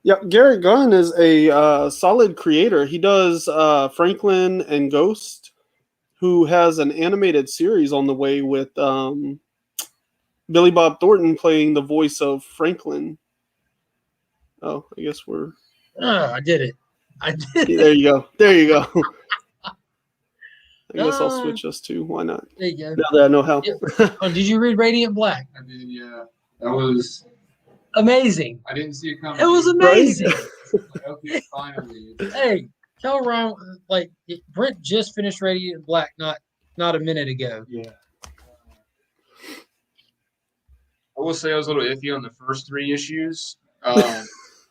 Yeah, Garrett Gunn is a solid creator. He does Franklin and Ghost, who has an animated series on the way with Billy Bob Thornton playing the voice of Franklin. Oh, I guess we're. I did it. I did Yeah, it. there you go. There you go. I guess I'll Uh, switch us to. Why not? there you go. Now that I know how. Yeah. Oh, did you read Radiant Black? I did, yeah. That was amazing. I didn't see it coming. It was Right? amazing. Like, okay, finally. Hey, tell Ryan, like Brent just finished Radiant Black not a minute ago. Yeah. I will say I was a little iffy on the first 3 issues.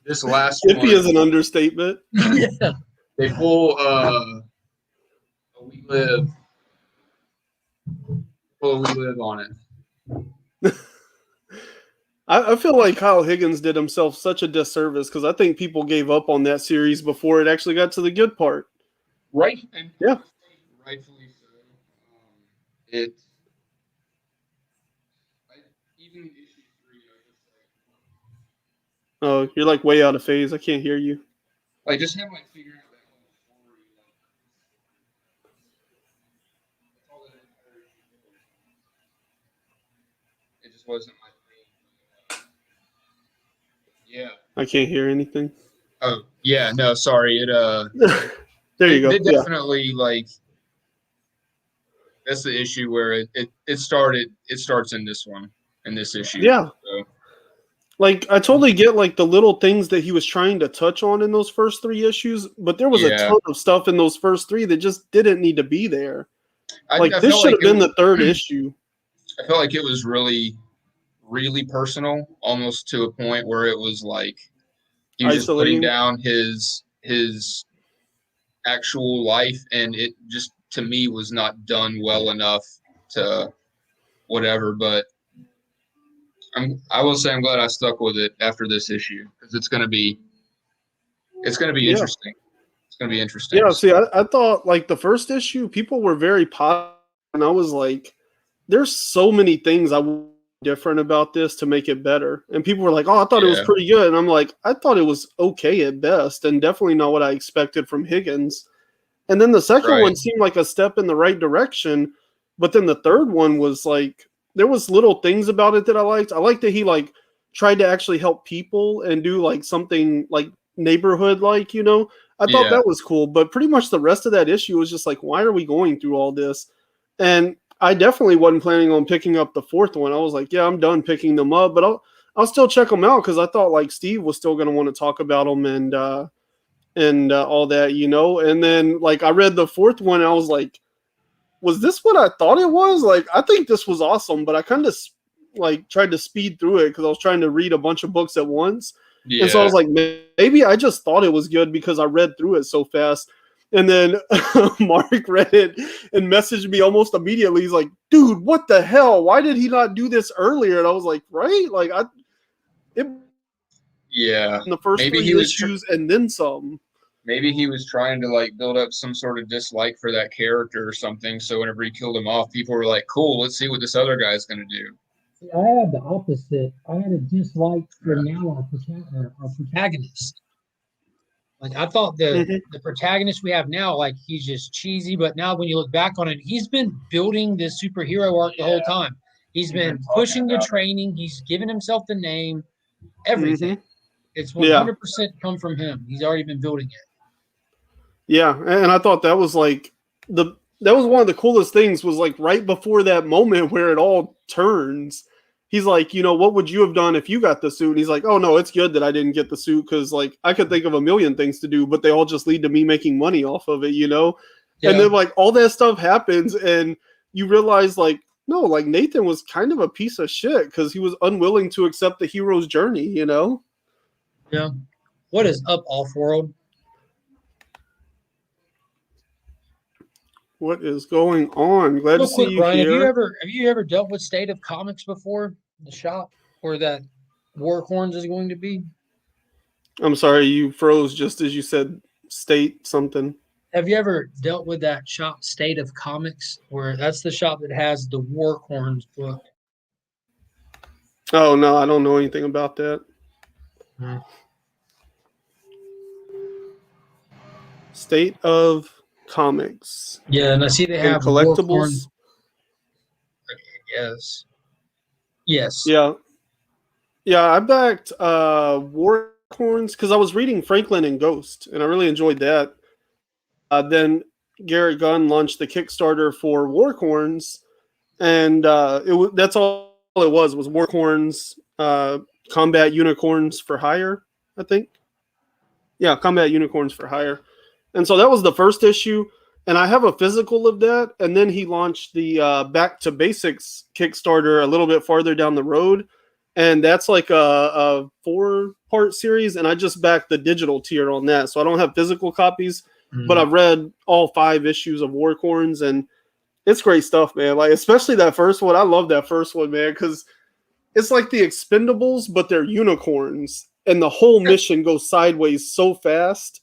This last one, Iffy is an understatement. Yeah. they pull We Live. Pull We Live on it. I feel like Kyle Higgins did himself such a disservice because I think people gave up on that series before it actually got to the good part. Right. And Yeah. rightfully so. It even issue 3, I was just Oh, you're like way out of phase. I can't hear you. like just him like figuring out that whole story. That's all that entire issue was. It just wasn't my thing. Yeah. I can't hear anything. Oh yeah, no, sorry. There you go. They Yeah. definitely like. That's the issue where it started. It starts in this one, in this issue. Yeah. So, Like, I totally get, like, the little things that he was trying to touch on in those first 3 issues, but there was a Yeah. ton of stuff in those first 3 that just didn't need to be there. I Like, this felt should like have been the 3rd issue. I felt like it was really, really personal, almost to a point where it was like he was just putting Isolating. down his actual life, and it just to me was not done well enough to whatever. But I will say I'm glad I stuck with it after this issue because it's gonna be Yeah. interesting. It's gonna be interesting. Yeah, see, I thought, like, the first issue, people were very positive, and I was like, there's so many things I want different about this to make it better. And people were like, oh, I thought it was Yeah. pretty good. And I'm like, I thought it was okay at best, and definitely not what I expected from Higgins. And then the second Right. one seemed like a step in the right direction, but then the third one was like, there was little things about it that I liked. I liked that he like tried to actually help people and do like something like neighborhood like, you know. I thought Yeah. that was cool, but pretty much the rest of that issue was just like, why are we going through all this? And I definitely wasn't planning on picking up the fourth one. I was like, yeah, I'm done picking them up, but I'll still check them out because I thought like Steve was still going to want to talk about them and all that, you know. And then like I read the fourth one, and I was like, was this what I thought it was? Like, I think this was awesome, but I kind of like tried to speed through it because I was trying to read a bunch of books at once. Yeah. And so I was like, maybe I just thought it was good because I read through it so fast. And then Mark read it and messaged me almost immediately. He's like, dude, what the hell? Why did he not do this earlier? And I was like, right? Like, Yeah. in the first Maybe 3 he was issues and then some. Maybe he was trying to like build up some sort of dislike for that character or something. So whenever he killed him off, people were like, "Cool, let's see what this other guy's gonna do." See, I had the opposite. I had a dislike for now our protagonist. Like I thought the protagonist we have now, like he's just cheesy, but now when you look back on it, he's been building this superhero arc the whole time. He's been pushing the training. He's given himself the name, everything. It's 100% come from him. He's already been building it. Yeah, and I thought that was like that was one of the coolest things was like right before that moment where it all turns. He's like, you know, what would you have done if you got the suit? And he's like, oh no, it's good that I didn't get the suit because like I could think of a million things to do, but they all just lead to me making money off of it, you know? Yeah. And then like all that stuff happens and you realize like, no, like Nathan was kind of a piece of shit because he was unwilling to accept the hero's journey, you know? Yeah. What is up, Off-World? What is going on? Glad to see you Ryan, here. Have you ever dealt with State of Comics before? The shop where that Warhorns is going to be? I'm sorry, you froze just as you said state something. Have you ever dealt with that shop, State of Comics, where that's the shop that has the Warhorns book? Oh no, I don't know anything about that. State of Comics Yeah, and I see they and have War Corn. collectibles. Yes. Yes. Yeah. Yeah, I backed War Corns because I was reading Franklin and Ghost, and I really enjoyed that. Then Garrett Gunn launched the Kickstarter for War Corns, and that's all it was War Corns, Combat Unicorns for Hire, I think. Yeah, Combat Unicorns for Hire. And so that was the first issue, and I have a physical of that. And then he launched the Back to Basics Kickstarter a little bit farther down the road, and that's like a 4-part series, and I just backed the digital tier on that. So I don't have physical copies, but I've read all 5 issues of War Corns, and it's great stuff, man. Like, especially that first one. I love that first one, man, because it's like the Expendables, but they're unicorns, and the whole mission goes sideways so fast.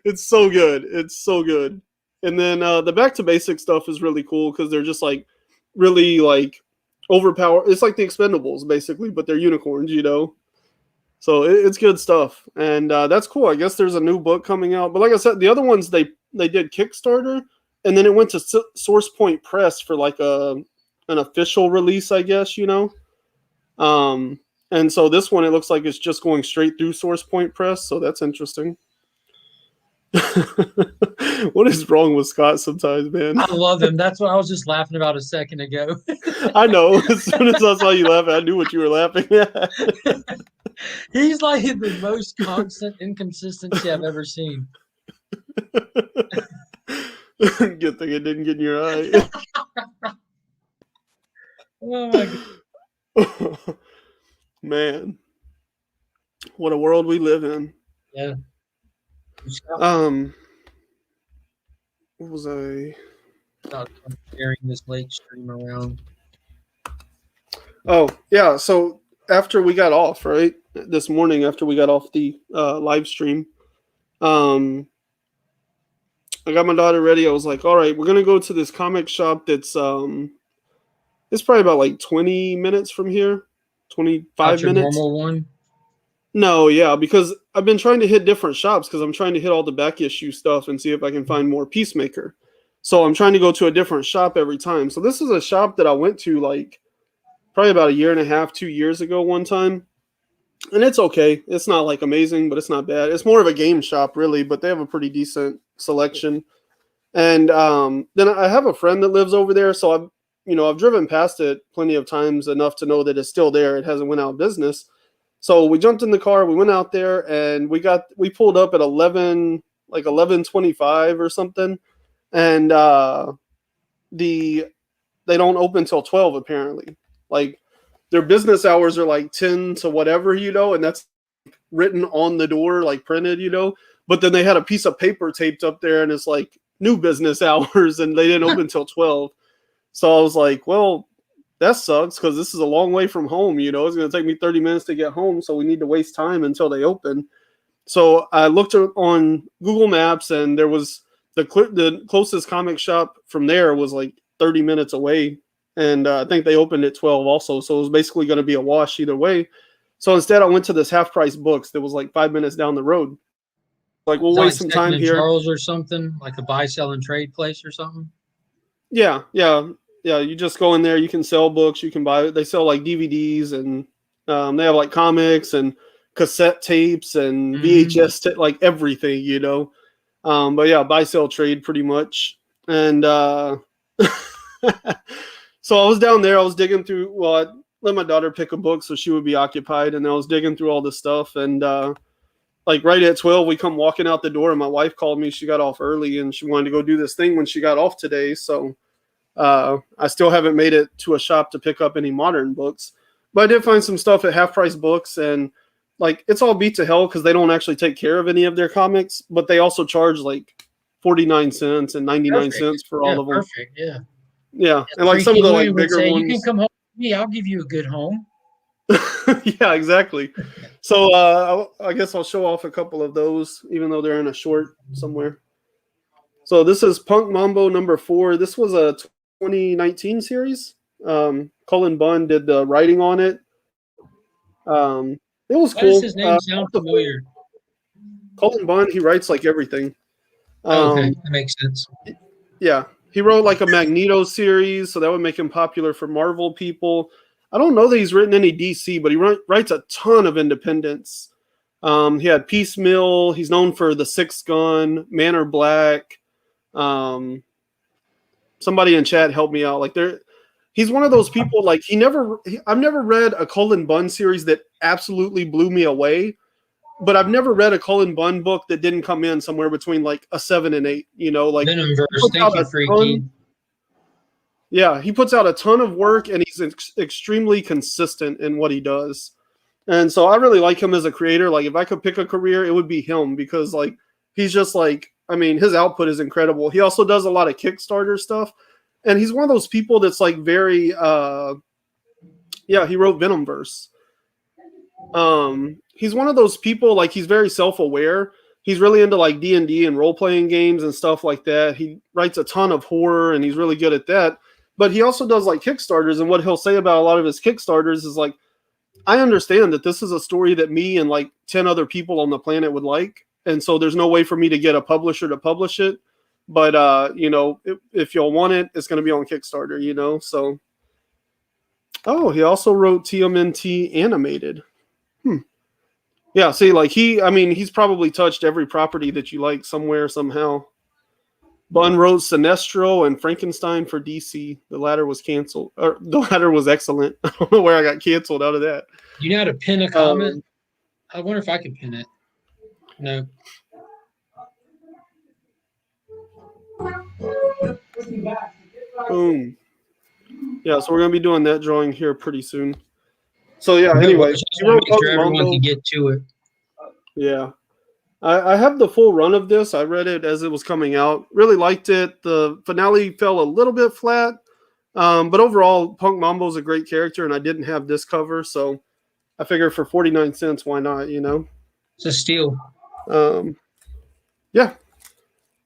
It's so good. It's so good. And then the Back to Basics stuff is really cool because they're just like really like overpowered. It's like the Expendables basically, but they're unicorns, you know. So it's good stuff, and that's cool. I guess there's a new book coming out, but like I said, the other ones they did Kickstarter, and then it went to Source Point Press for like an official release, I guess, you know. And so this one, it looks like it's just going straight through Source Point Press, so that's interesting. What is wrong with Scott sometimes, man? I love him. That's what I was just laughing about a second ago. I know. As soon as I saw you laughing, I knew what you were laughing at. He's like the most constant inconsistency I've ever seen. Good thing it didn't get in your eye. Oh my God. Man, what a world we live in. Yeah. What was I? Not sharing this late stream around. Oh, yeah. So after we got off, right, this morning after we got off the live stream, I got my daughter ready. I was like, all right, we're gonna go to this comic shop that's it's probably about like 20 minutes from here, 25 minutes. Normal one. No, yeah, because I've been trying to hit different shops because I'm trying to hit all the back issue stuff and see if I can find more Peacemaker. So I'm trying to go to a different shop every time. So this is a shop that I went to like probably about 1.5 years, 2 years ago one time. And it's okay. It's not like amazing, but it's not bad. It's more of a game shop really, but they have a pretty decent selection. And then I have a friend that lives over there, so I've driven past it plenty of times enough to know that it's still there. It hasn't went out of business. So we jumped in the car, we went out there, and we pulled up at 11:25 or something, and they don't open till 12 apparently. Like their business hours are like 10 to whatever, and that's written on the door, like printed, But then they had a piece of paper taped up there, and it's like new business hours, and they didn't open till 12. So I was like, well, that sucks because this is a long way from home, It's going to take me 30 minutes to get home, so we need to waste time until they open. So I looked on Google Maps, and there was the closest comic shop from there was like 30 minutes away, and I think they opened at 12 also, so it was basically going to be a wash either way. So instead, I went to this Half Price Books that was like 5 minutes down the road. Like, we'll waste some time here. Charles or something, like a buy, sell, and trade place or something? Yeah. You just go in there. You can sell books. You can buy. They sell like DVDs, and they have like comics and cassette tapes and VHS, like everything, But yeah, buy, sell, trade, pretty much. And so I was down there. I was digging through. Well, I let my daughter pick a book so she would be occupied, and I was digging through all this stuff. And like right at 12, we come walking out the door, and my wife called me. She got off early, and she wanted to go do this thing when she got off today. So. I still haven't made it to a shop to pick up any modern books, but I did find some stuff at Half Price Books, and like it's all beat to hell because they don't actually take care of any of their comics, but they also charge like 49 cents and 99 cents for all of them. Perfect, yeah. Yeah, and like some of the like bigger ones. You can come home with me. I'll give you a good home. Yeah, exactly. So I guess I'll show off a couple of those, even though they're in a short somewhere. So this is Punk Mambo number 4. This was a 2019 series. Cullen Bunn did the writing on it. It was cool. Does his name sound familiar? Cullen Bunn, he writes like everything. Okay, that makes sense. Yeah, he wrote like a Magneto series, so that would make him popular for Marvel people. I don't know that he's written any DC, but he writes a ton of independents. He had Piecemeal. He's known for The Sixth Gun, Man or Black. Somebody in chat help me out. Like he's one of those people. Like I've never read a Cullen Bunn series that absolutely blew me away. But I've never read a Cullen Bunn book that didn't come in somewhere between like a 7 and 8. You know, like Venomverse. Thank you, Freaky. Yeah, he puts out a ton of work, and he's extremely consistent in what he does. And so I really like him as a creator. Like, if I could pick a career, it would be him, because like he's just like, I mean, his output is incredible. He also does a lot of Kickstarter stuff, and he's one of those people that's like very he wrote Venomverse. He's one of those people, like, he's very self-aware. He's really into like D&D and role-playing games and stuff like that. He writes a ton of horror, and he's really good at that. But he also does like Kickstarters, and what he'll say about a lot of his Kickstarters is like, I understand that this is a story that me and like 10 other people on the planet would like, and so there's no way for me to get a publisher to publish it. But you know, if y'all want it, it's going to be on Kickstarter, you know. So, oh, he also wrote TMNT animated. Yeah, see, like he's probably touched every property that you like somewhere, somehow. Bunn wrote Sinestro and Frankenstein for DC. The latter was canceled. Or the latter was excellent. I don't know where I got canceled out of that. You know how to pin a comment? I wonder if I can pin it. No. Boom. Yeah, so we're gonna be doing that drawing here pretty soon. So yeah, anyway, make sure everyone can get to it. Yeah. I have the full run of this. I read it as it was coming out. Really liked it. The finale fell a little bit flat. But overall, Punk Mambo is a great character, and I didn't have this cover, so I figured for 49 cents, why not, you know? It's a steal. Yeah.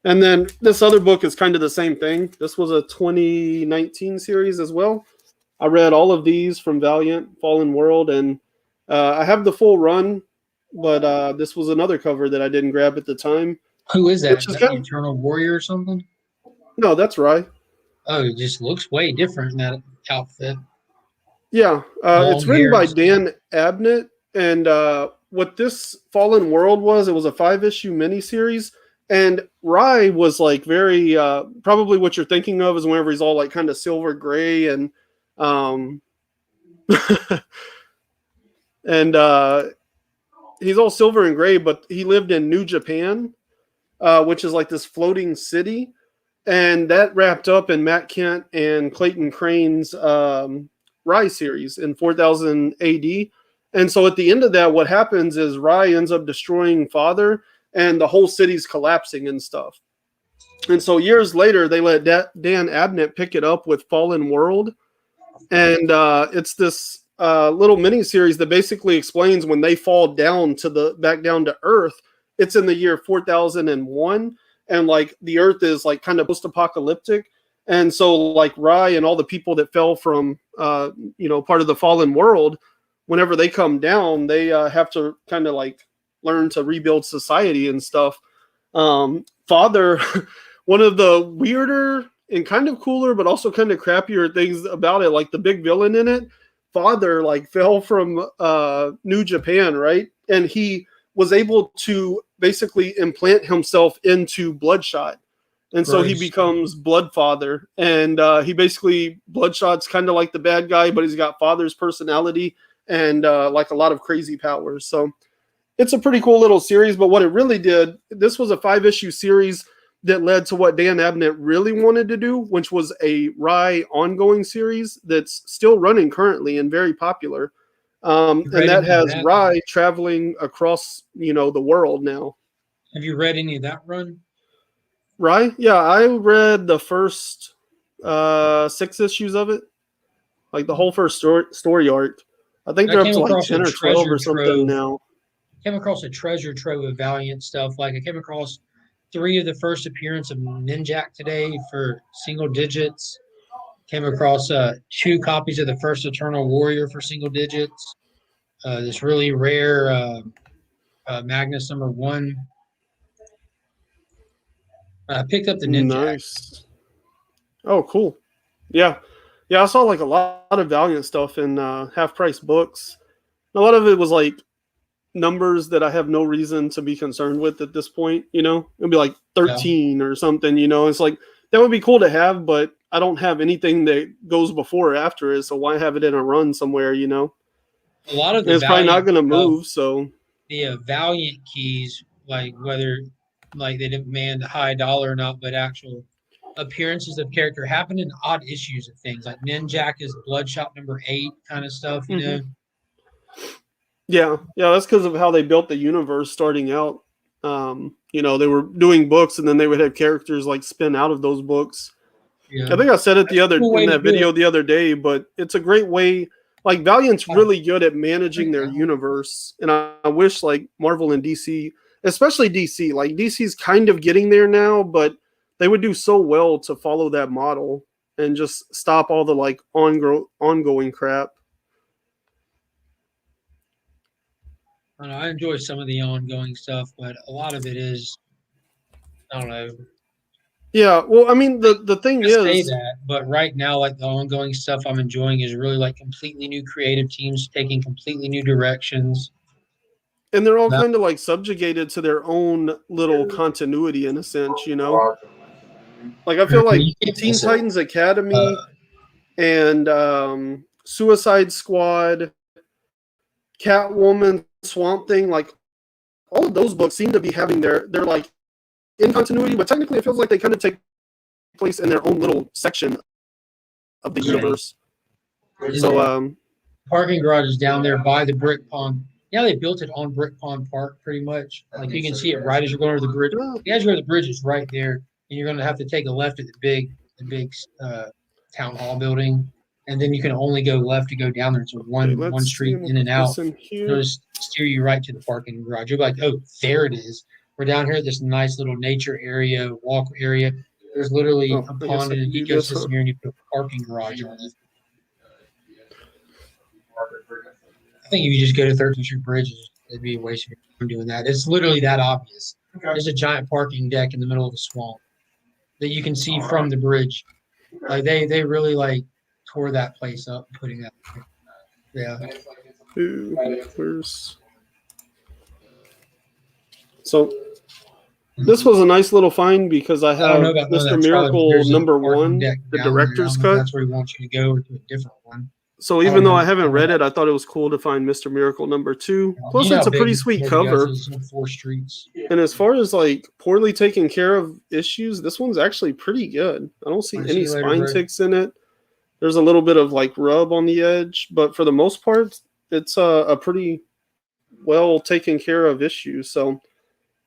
And then this other book is kind of the same thing. This was a 2019 series as well. I read all of these from Valiant, Fallen World, and I have the full run, but this was another cover that I didn't grab at the time. Who is that? Is that Eternal Warrior or something? No, that's right. Oh, it just looks way different in that outfit. Yeah, it's written by Dan Abnett, and what this Fallen World was, it was a 5-issue miniseries, and Rye was like very, probably what you're thinking of is whenever he's all like kind of silver gray and and he's all silver and gray, but he lived in New Japan, which is like this floating city. And that wrapped up in Matt Kent and Clayton Crane's Rye series in 4000 AD. And so at the end of that, what happens is Rye ends up destroying Father, and the whole city's collapsing and stuff. And so years later, they let Dan Abnett pick it up with Fallen World. And it's this little mini series that basically explains when they fall down back down to Earth. It's in the year 4001, and like the Earth is like kind of post-apocalyptic. And so like Rye and all the people that fell from part of the Fallen World, whenever they come down, they have to kind of like learn to rebuild society and stuff. Father, one of the weirder and kind of cooler, but also kind of crappier things about it, like the big villain in it, Father like fell from New Japan, right? And he was able to basically implant himself into Bloodshot. And so he becomes Bloodfather. And he basically, Bloodshot's kind of like the bad guy, but he's got Father's personality and like a lot of crazy powers. So it's a pretty cool little series. But what it really did, this was a 5-issue series that led to what Dan Abnett really wanted to do, which was a Rye ongoing series that's still running currently and very popular. And that has Rye traveling across, the world now. Have you read any of that run? Rye? Yeah, I read the first 6 issues of it. Like the whole first story arc. I think they're up to like 10 or 12 or something now. Came across a treasure trove of Valiant stuff. Like I came across 3 of the first appearance of Ninjak today for single digits. Came across 2 copies of the first Eternal Warrior for single digits. This really rare Magnus #1 I picked up the Ninja. Nice. Oh, cool. Yeah. Yeah, I saw like a lot of Valiant stuff in half price books. A lot of it was like numbers that I have no reason to be concerned with at this point, you know? It'd be like 13 or something, you know? It's like that would be cool to have, but I don't have anything that goes before or after it, so why have it in a run somewhere, you know? A lot of And the it's probably not Valiant going to stuff, move, so the Valiant keys, like whether like they demand high dollar or not, but actual appearances of character happen in odd issues of things. Like Ninjak is Bloodshot #8 kind of stuff, you know? Yeah, that's because of how they built the universe starting out. You know, they were doing books, and then they would have characters like spin out of those books. Yeah. I think I said it That's a cool way in to that do video it. the other day, but it's a great way. Like Valiant's really good at managing their universe, and I wish like Marvel and DC, especially DC, like DC's kind of getting there now, but they would do so well to follow that model and just stop all the like ongoing crap. I don't know, I enjoy some of the ongoing stuff, but a lot of it is, I don't know. Yeah, well, I mean, the thing I say is, that, but right now, like the ongoing stuff I'm enjoying is really like completely new creative teams taking completely new directions. and they're all That, kind of like subjugated to their own little continuity in a sense, you know? Like I feel like you can't Teen miss it. Titans Academy and Suicide Squad, Catwoman, Swamp Thing, like all of those books seem to be having their like in continuity, but technically it feels like they kind of take place in their own little section of the universe. So Parking garage is down there by the Brick Pond. Yeah, they built it on Brick Pond Park pretty much. Like you can see it right as you're going over the bridge. The edge where the bridge is right there, and you're going to have to take a left at the big town hall building, and then you can only go left to go down there. It's a one street in and out. It'll just steer you right to the parking garage. You'll be like, oh, there it is. We're down here at this nice little nature area, walk area. There's literally a pond and an ecosystem here, and you put a parking garage on it. I think if you just go to 13th Street Bridge, it'd be a waste of your time doing that. It's literally that obvious. There's a giant parking deck in the middle of a swamp that you can see from the bridge. Like they really like tore that place up, putting that. Yeah. So this was a nice little find because I have Mr. Miracle #1, the director's cut. That's where he wants you to go, or to a different one. So even though I haven't read it, I thought it was cool to find Mr. Miracle #2. Plus, it's a pretty sweet cover. 4 streets. And as far as like poorly taken care of issues, this one's actually pretty good. I don't see any spine ticks in it. There's a little bit of like rub on the edge, but for the most part, it's a pretty well taken care of issue. So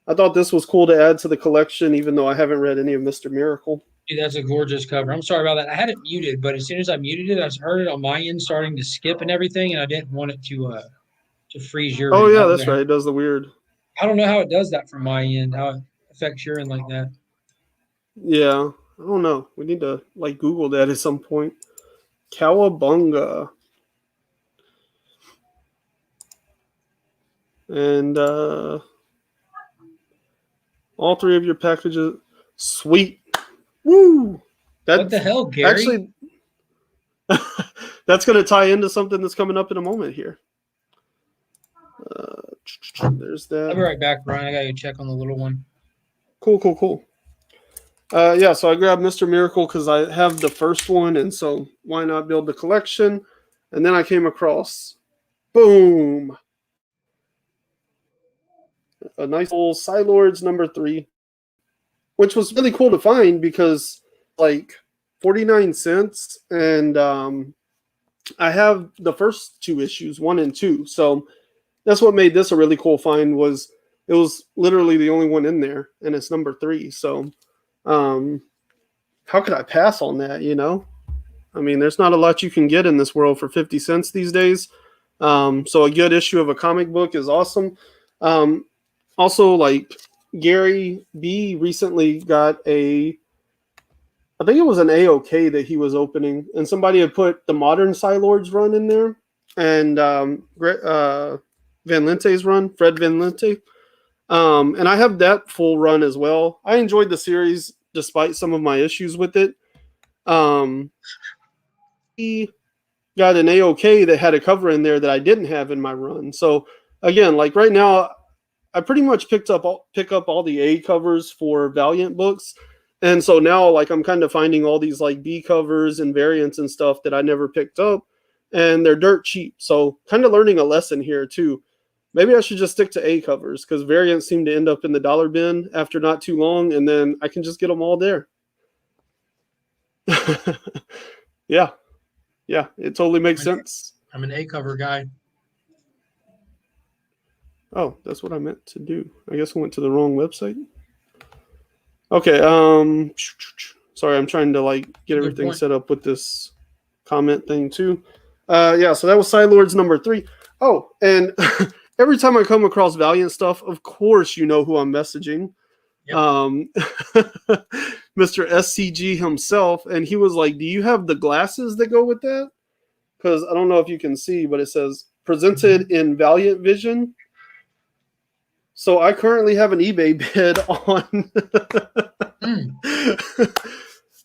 I thought this was cool to add to the collection, even though I haven't read any of Mr. Miracle. Dude, that's a gorgeous cover. I'm sorry about that. I had it muted, but as soon as I muted it, I heard it on my end starting to skip and everything, and I didn't want it to freeze your. Oh yeah, that's right. It does the weird. I don't know how it does that from my end. How it affects your end like that. Yeah, I don't know. We need to like Google that at some point. Cowabunga. And all 3 of your packages. Sweet. Woo! What the hell, Gary? Actually, that's going to tie into something that's coming up in a moment here. There's that. I'll be right back, Brian. I got to check on the little one. Cool. Yeah, so I grabbed Mr. Miracle because I have the first one, and so why not build the collection? And then I came across, boom, a nice old Psylords #3, which was really cool to find because like 49 cents, and I have the first 2 issues, 1 and 2. So that's what made this a really cool find. Was it was literally the only one in there, and it's #3. So how could I pass on that? You know, I mean, there's not a lot you can get in this world for 50 cents these days. So a good issue of a comic book is awesome. Also, like Gary B recently got I think it was an AOK that he was opening, and somebody had put the modern Psylords run in there, and Van Lente's run, Fred Van Lente. And I have that full run as well. I enjoyed the series despite some of my issues with it. He got an AOK that had a cover in there that I didn't have in my run. So again, like right now, I pretty much pick up all the A covers for Valiant books. And so now like I'm kind of finding all these like B covers and variants and stuff that I never picked up, and they're dirt cheap. So kind of learning a lesson here too. Maybe I should just stick to A covers because variants seem to end up in the dollar bin after not too long, and then I can just get them all there. Yeah. Yeah, it totally makes sense. I'm an A cover guy. Oh, that's what I meant to do. I guess I went to the wrong website. Okay, sorry, I'm trying to like get everything set up with this comment thing too. Yeah, so that was Psylords number 3. Oh, and every time I come across Valiant stuff, of course you know who I'm messaging. Yep. Mr. SCG himself, and he was like, do you have the glasses that go with that? Because I don't know if you can see, but it says presented in Valiant Vision. So I currently have an eBay bid on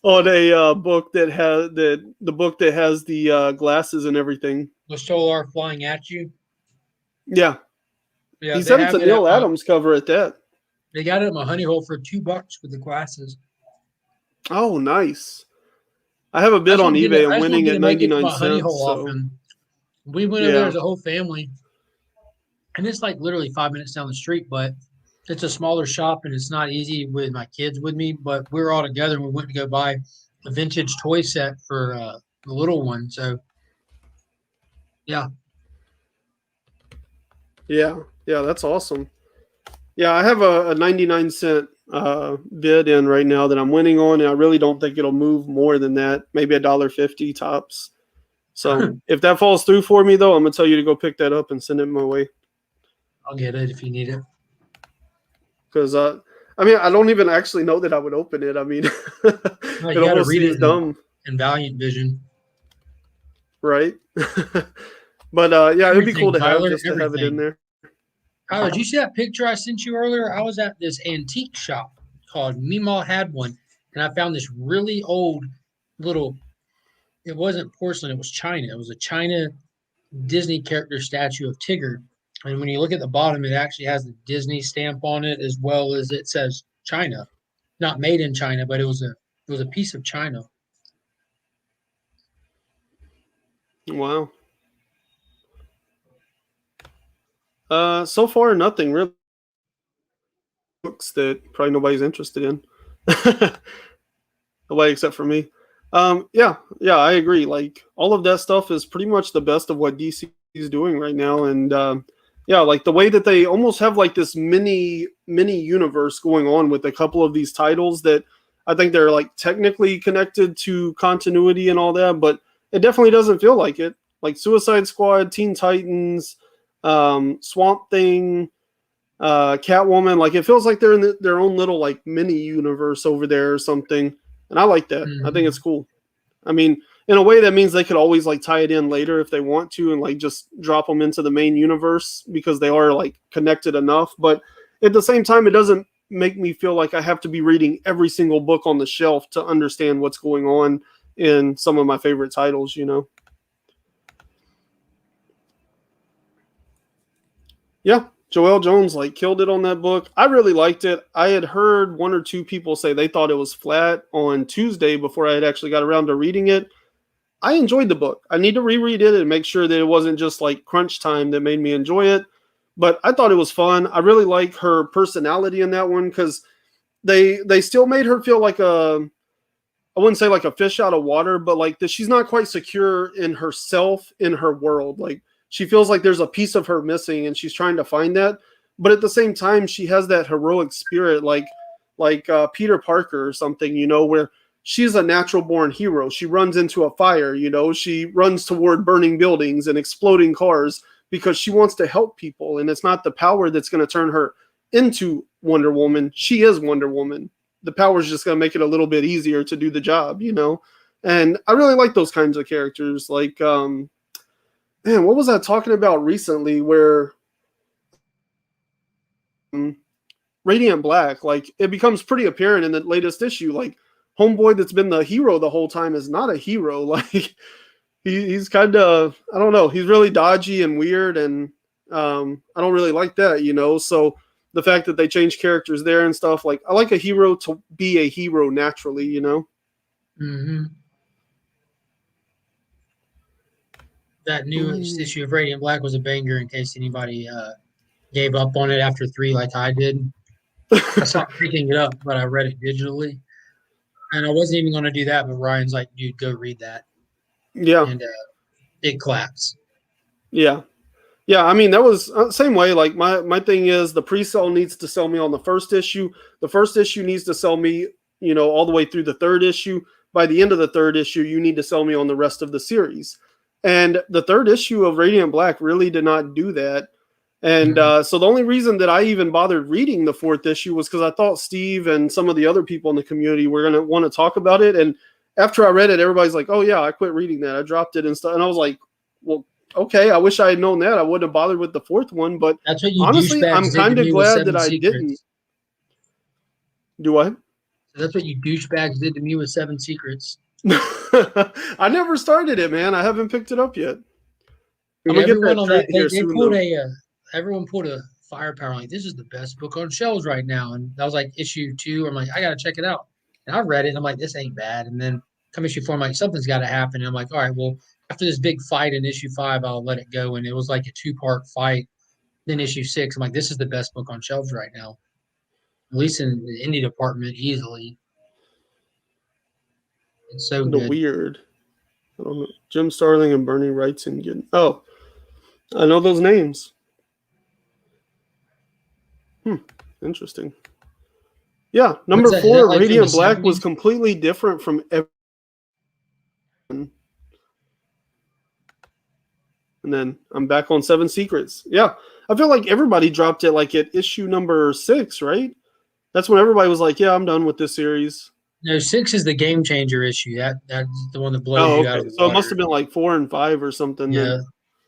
on a book that has the book that has the glasses and everything. The Solar flying at you. Yeah. He said it's a Neil Adams cover at that. They got it in my honey hole for $2 with the glasses. Oh, nice. I have a bid on eBay. I'm winning at 99 cents. So. We went over there as a whole family. And it's like literally 5 minutes down the street, but it's a smaller shop and it's not easy with my kids with me. But we were all together and we went to go buy a vintage toy set for the little one. So, yeah. Yeah, that's awesome. Yeah, I have a 99-cent bid in right now that I'm winning on, and I really don't think it'll move more than that. Maybe $1.50 tops. So if that falls through for me, though, I'm going to tell you to go pick that up and send it my way. I'll get it if you need it. Because, I mean, I don't even actually know that I would open it. I mean, it almost seems dumb. In Valiant Vision. Right? But, yeah, it'd be cool to have just to have it in there. Tyler, did you see that picture I sent you earlier? I was at this antique shop called Meemaw Had One, and I found this really old little, it wasn't porcelain, it was China. It was a China Disney character statue of Tigger. And when you look at the bottom, it actually has the Disney stamp on it, as well as it says China. Not made in China, but it was a piece of China. Wow. So far, nothing really. Books that probably nobody's interested in. Nobody except for me. Yeah, I agree. Like all of that stuff is pretty much the best of what DC is doing right now, and yeah, like the way that they almost have like this mini universe going on with a couple of these titles that I think they're like technically connected to continuity and all that, but it definitely doesn't feel like it. Like Suicide Squad, Teen Titans, Swamp Thing, Catwoman, like it feels like they're in their own little like mini universe over there or something, and I like that. I think it's cool. I mean, in a way that means they could always like tie it in later if they want to and like just drop them into the main universe because they are like connected enough, but at the same time it doesn't make me feel like I have to be reading every single book on the shelf to understand what's going on in some of my favorite titles, you know. Yeah, Joelle Jones like killed it on that book. I really liked it. I had heard one or two people say they thought it was flat on Tuesday before I had actually got around to reading it. I enjoyed the book. I need to reread it and make sure that it wasn't just like crunch time that made me enjoy it. But I thought it was fun. I really like her personality in that one because they still made her feel like I wouldn't say like a fish out of water, but like that she's not quite secure in herself, in her world. Like she feels like there's a piece of her missing and she's trying to find that. But at the same time, she has that heroic spirit like Peter Parker or something, you know, where she's a natural born hero. She runs into a fire, you know, she runs toward burning buildings and exploding cars because she wants to help people. And it's not the power that's going to turn her into Wonder Woman. She is Wonder Woman. The power is just going to make it a little bit easier to do the job, you know? And I really like those kinds of characters. Like, man, what was I talking about recently where Radiant Black, like it becomes pretty apparent in the latest issue. Like Homeboy, that's been the hero the whole time, is not a hero. Like he's kind of, I don't know, he's really dodgy and weird, and I don't really like that, you know. So the fact that they change characters there and stuff, like I like a hero to be a hero naturally, you know. Mm-hmm. That new issue of Radiant Black was a banger. In case anybody gave up on it after 3, like I did. I stopped picking it up, but I read it digitally, and I wasn't even going to do that. But Ryan's like, "Dude, go read that." Yeah, and it claps. yeah. Yeah, I mean, that was same way. Like my thing is the pre-sale needs to sell me on the first issue. The first issue needs to sell me, you know, all the way through the third issue. By the end of the third issue, you need to sell me on the rest of the series. And the third issue of Radiant Black really did not do that. And so the only reason that I even bothered reading the fourth issue was because I thought Steve and some of the other people in the community were going to want to talk about it. And after I read it, everybody's like, "Oh yeah, I quit reading that. I dropped it and stuff." And I was like, "Well, okay, I wish I had known that. I wouldn't have bothered with the fourth one." But that's what you honestly, I'm kind of glad that I didn't. Do what? That's what you douchebags did to me with 7 Secrets. I never started it, man. I haven't picked it up yet. Dude, everyone pulled a firepower like, "This is the best book on shelves right now," and that was like issue 2. I'm like, I gotta check it out, and I read it, and I'm like, this ain't bad. And then come issue 4, I'm like, something's got to happen. And I'm like, all right, well, after this big fight in issue 5, I'll let it go. And it was like a 2-part fight. Then issue 6, I'm like, this is the best book on shelves right now, at least in the indie department, easily. It's so good. Weird. I don't know. Jim Starling and Bernie Wrightson. Oh, I know those names. Interesting. Yeah, number 4, like Radiant Black, was completely different from everyone. And then I'm back on 7 Secrets. Yeah, I feel like everybody dropped it like at issue number 6, right? That's when everybody was like, "Yeah, I'm done with this series." No, 6 is the game changer issue. That's the one that blows you out of the water. So it must have been like 4 and 5 or something. Yeah. Then.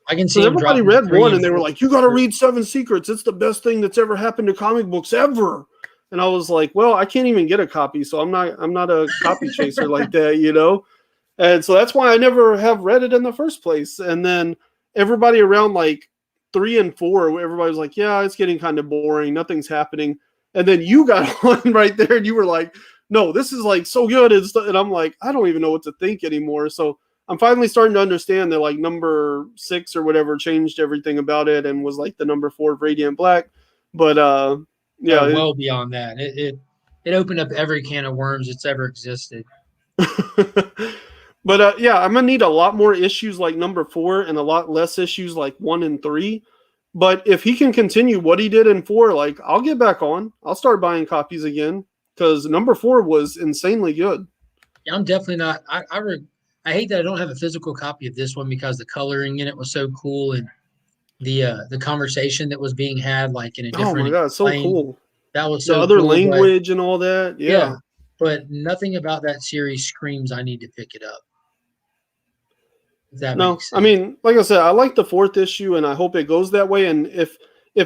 I can see everybody read 1 and they were like, "You got to read 7 Secrets. It's the best thing that's ever happened to comic books ever." And I was like, "Well, I can't even get a copy, so I'm not a copy chaser like that, you know." And so that's why I never have read it in the first place. And then everybody around like 3 and 4, everybody was like, "Yeah, it's getting kind of boring. Nothing's happening." And then you got on right there and you were like, "No, this is like so good." And I'm like, I don't even know what to think anymore. So I'm finally starting to understand that like number 6 or whatever changed everything about it and was like the number 4 of Radiant Black. But yeah, well beyond that, it opened up every can of worms that's ever existed. But yeah, I'm gonna need a lot more issues like number 4 and a lot less issues like 1 and 3. But if he can continue what he did in 4, like I'll get back on. I'll start buying copies again because number 4 was insanely good. Yeah, I'm definitely not. I hate that I don't have a physical copy of this one because the coloring in it was so cool and the conversation that was being had like in a different. Oh my god, so cool! That was so the other cool, language and all that. Yeah, but nothing about that series screams I need to pick it up. No, I mean, like I said, I like the 4th issue, and I hope it goes that way. And if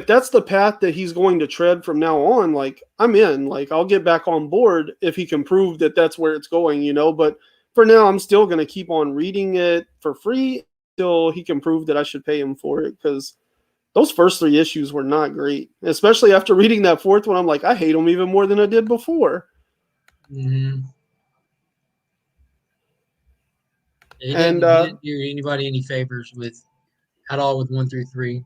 that's the path that he's going to tread from now on, like I'm in. Like I'll get back on board if he can prove that that's where it's going, you know. But for now, I'm still going to keep on reading it for free until he can prove that I should pay him for it. Because those first 3 issues were not great, especially after reading that 4th one. I'm like, I hate them even more than I did before. Mm-hmm. He didn't do anybody any favors at all with 1 through 3.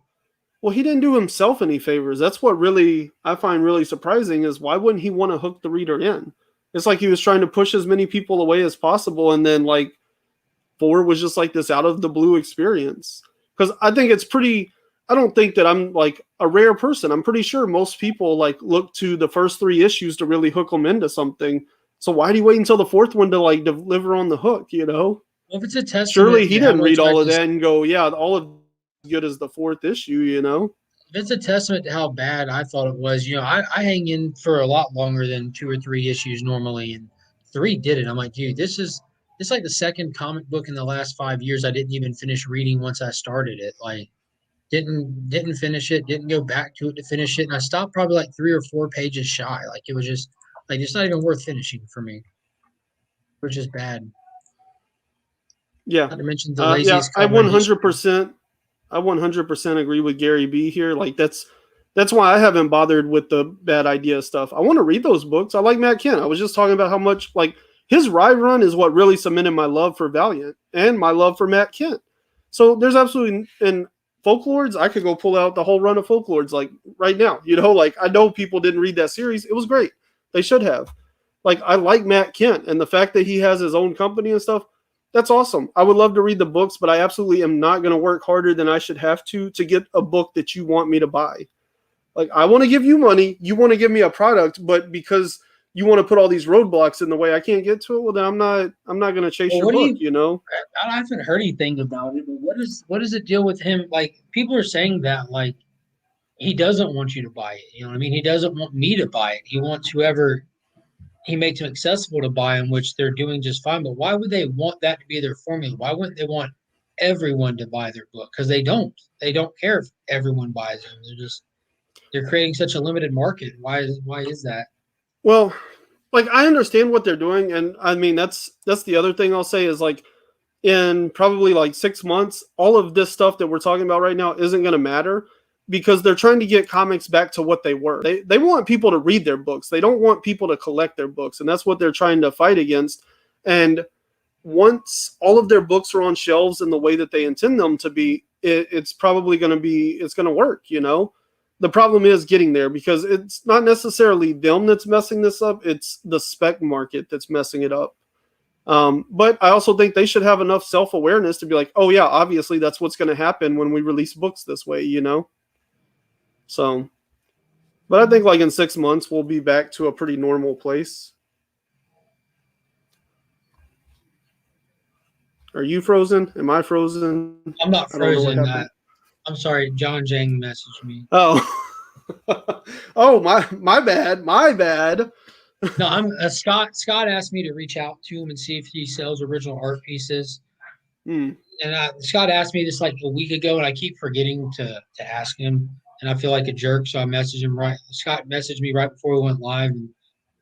Well, he didn't do himself any favors. That's what really I find really surprising is why wouldn't he want to hook the reader in? It's like he was trying to push as many people away as possible, and then like 4 was just like this out of the blue experience. Because I think it's pretty. I don't think that I'm like a rare person. I'm pretty sure most people like look to the first 3 issues to really hook them into something. So why do you wait until the 4th one to like deliver on the hook? You know. Well, if it's a testament, surely he didn't read all of that and go, yeah, all of good as the 4th issue, you know. If it's a testament to how bad I thought it was, you know, I hang in for a lot longer than 2 or 3 issues normally, and 3 did it. I'm like, dude, it's like the second comic book in the last 5 years I didn't even finish reading once I started it. Like, Didn't finish it. Didn't go back to it to finish it. And I stopped probably like 3 or 4 pages shy. Like it was just like it's not even worth finishing for me, which is bad. Yeah. Not to mention the Yeah, laziest I cover in history. 100% agree with Gary B here. Like that's why I haven't bothered with the bad idea stuff. I want to read those books. I like Matt Kent. I was just talking about how much like his ride run is what really cemented my love for Valiant and my love for Matt Kent. So there's absolutely in Folklords, I could go pull out the whole run of Folklords like right now. You know, like I know people didn't read that series. It was great. They should have. Like I like Matt Kent and the fact that he has his own company and stuff. That's awesome. I would love to read the books, but I absolutely am not going to work harder than I should have to get a book that you want me to buy. Like I want to give you money, you want to give me a product, but because you want to put all these roadblocks in the way I can't get to it, well then I'm not going to chase your book, you know? I haven't heard anything about it, but what is the deal with him? Like people are saying that like he doesn't want you to buy it. You know what I mean? He doesn't want me to buy it. He wants whoever he makes it accessible to buy them, which they're doing just fine. But why would they want that to be their formula? Why wouldn't they want everyone to buy their book? Because they don't. They don't care if everyone buys them. They're creating such a limited market. Why is that? Well, like I understand what they're doing, and I mean that's the other thing I'll say is like in probably like 6 months, all of this stuff that we're talking about right now isn't going to matter because they're trying to get comics back to what they were. They want people to read their books. They don't want people to collect their books, and that's what they're trying to fight against. And once all of their books are on shelves in the way that they intend them to be, it's probably going to work, you know? The problem is getting there because it's not necessarily them that's messing this up. It's the spec market that's messing it up. But I also think they should have enough self-awareness to be like, oh yeah, obviously that's what's going to happen when we release books this way, you know? So, but I think like in 6 months, we'll be back to a pretty normal place. Are you frozen? Am I frozen? I'm not frozen. I'm sorry. John Jang messaged me. Oh, oh, my bad. My bad. No, I'm Scott asked me to reach out to him and see if he sells original art pieces. And Scott asked me this like a week ago, and I keep forgetting to ask him, and I feel like a jerk. So I messaged him Scott messaged me right before we went live, and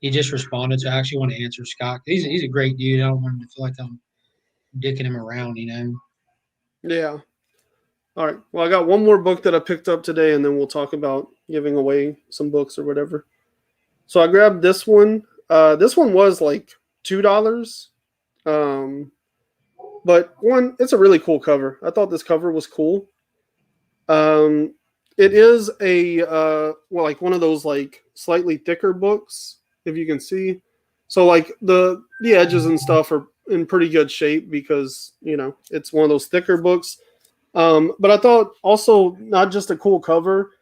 he just responded. So I actually want to answer Scott. He's a great dude. I don't want him to feel like I'm dicking him around, you know. Yeah. All right. Well, I got one more book that I picked up today, and then we'll talk about giving away some books or whatever. So I grabbed this one. This one was like $2. But one, it's a really cool cover. I thought this cover was cool. It is like one of those like slightly thicker books, if you can see. So like the edges and stuff are in pretty good shape because, you know, it's one of those thicker books. But I thought also not just a cool cover,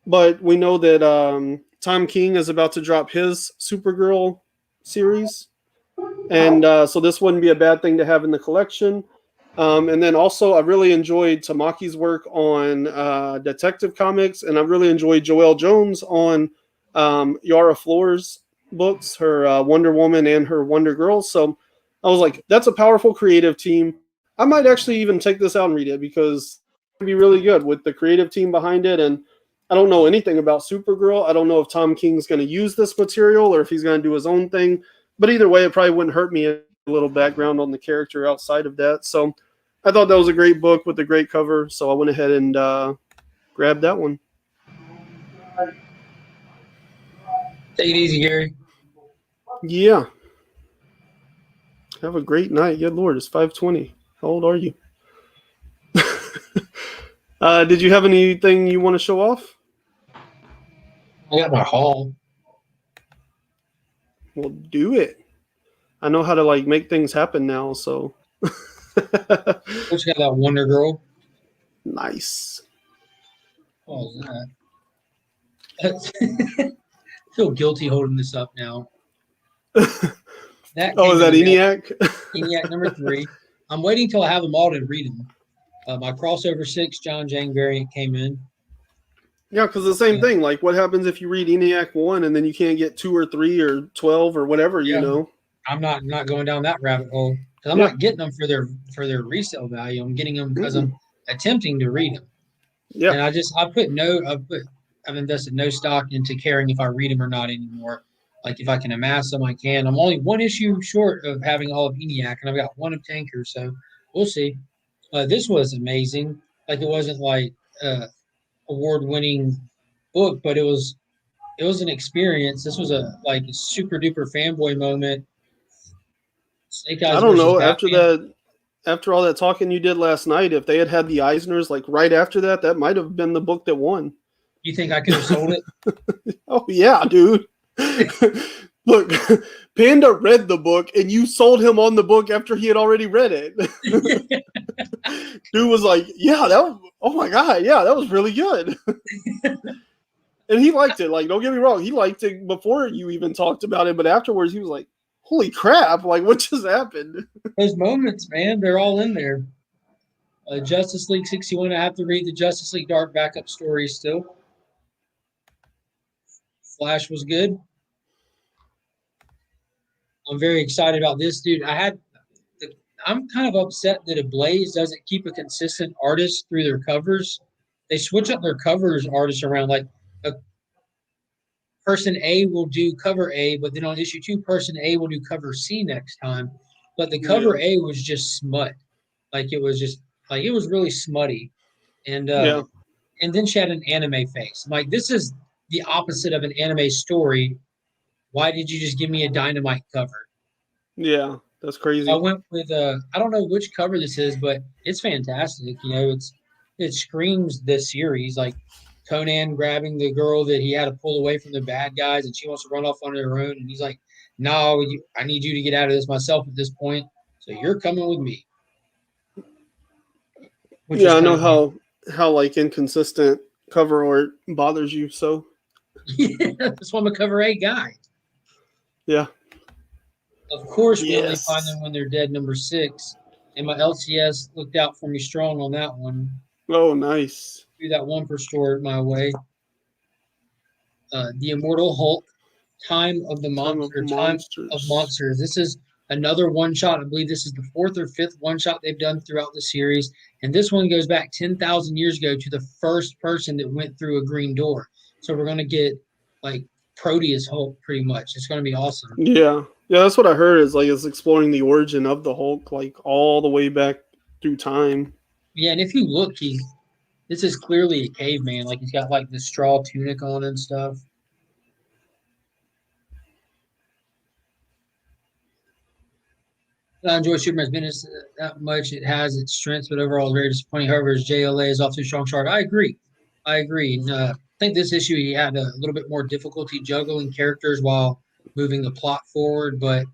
but we know that Tom King is about to drop his Supergirl series. And so this wouldn't be a bad thing to have in the collection. And then also I really enjoyed Tamaki's work on Detective Comics, and I really enjoyed Joelle Jones on Yara Flor's books, her Wonder Woman and her Wonder Girl. So I was like, that's a powerful creative team. I might actually even take this out and read it because it'd be really good with the creative team behind it. And I don't know anything about Supergirl. I don't know if Tom King's going to use this material or if he's going to do his own thing. But either way, it probably wouldn't hurt me a little background on the character outside of that. So I thought that was a great book with a great cover. So I went ahead and grabbed that one. Take it easy, Gary. Yeah. Have a great night. Good Lord, it's 5:20. How old are you? Did you have anything you want to show off? I got my haul. Well, do it. I know how to like make things happen now, so. What's got that Wonder Girl? Nice. What was that? I feel guilty holding this up now. Is that ENIAC? ENIAC number 3. I'm waiting till I have them all to read them. My crossover 6 John Jang variant came in. Yeah, because the same thing. Like, what happens if you read ENIAC 1 and then you can't get 2 or 3 or 12 or whatever? You know. I'm not going down that rabbit hole because I'm not getting them for their resale value. I'm getting them because I'm attempting to read them. Yeah. And I've invested no stock into caring if I read them or not anymore. Like if I can amass them, I can. I'm only one issue short of having all of ENIAC, and I've got one of Tanker, so we'll see. This was amazing. Like it wasn't like award-winning book, but it was an experience. This was a super duper fanboy moment. Snake I Eyes don't versus know. Batman. After all that talking you did last night, if they had the Eisners like right after that, that might have been the book that won. You think I could have sold it? Oh yeah, dude. Look, Panda read the book and you sold him on the book after he had already read it. Dude was like, yeah, oh my God, yeah, that was really good. And he liked it. Like, don't get me wrong, he liked it before you even talked about it, but afterwards he was like, holy crap, like what just happened? Those moments, man, they're all in there. Justice League 61, I have to read the Justice League Dark backup story still. Flash was good. I'm very excited about this, dude. I'm kind of upset that Ablaze doesn't keep a consistent artist through their covers. They switch up their covers artists around. Like a person A will do cover A, but then on issue 2, person A will do cover C next time. But the cover A was just smut. Like it was really smutty. And and then she had an anime face. I'm like, this is the opposite of an anime story. Why did you just give me a Dynamite cover? Yeah, that's crazy. I went with I don't know which cover this is, but it's fantastic. You know, it screams this series, like Conan grabbing the girl that he had to pull away from the bad guys, and she wants to run off on her own, and he's like, "No, I need you to get out of this myself at this point. So you're coming with me." Yeah, I know how like inconsistent cover art bothers you. So yeah, that's why I'm a cover A guy. Yeah. Of course, we only find them when they're dead, number 6. And my LCS looked out for me strong on that one. Oh, nice. Threw that one per store my way. The Immortal Hulk, Time of Monsters. This is another one-shot. I believe this is the 4th or 5th one-shot they've done throughout the series. And this one goes back 10,000 years ago to the first person that went through a green door. So we're going to get, like, Proteus Hulk pretty much. It's going to be awesome. Yeah. Yeah, that's what I heard is like it's exploring the origin of the Hulk, like all the way back through time. Yeah, and if you look, this is clearly a caveman. Like he's got like the straw tunic on and stuff. I enjoy Superman's business that much. It has its strengths, but overall it's very disappointing. However, his JLA is off to a strong start. I agree. And, I think this issue he had a little bit more difficulty juggling characters while moving the plot forward, but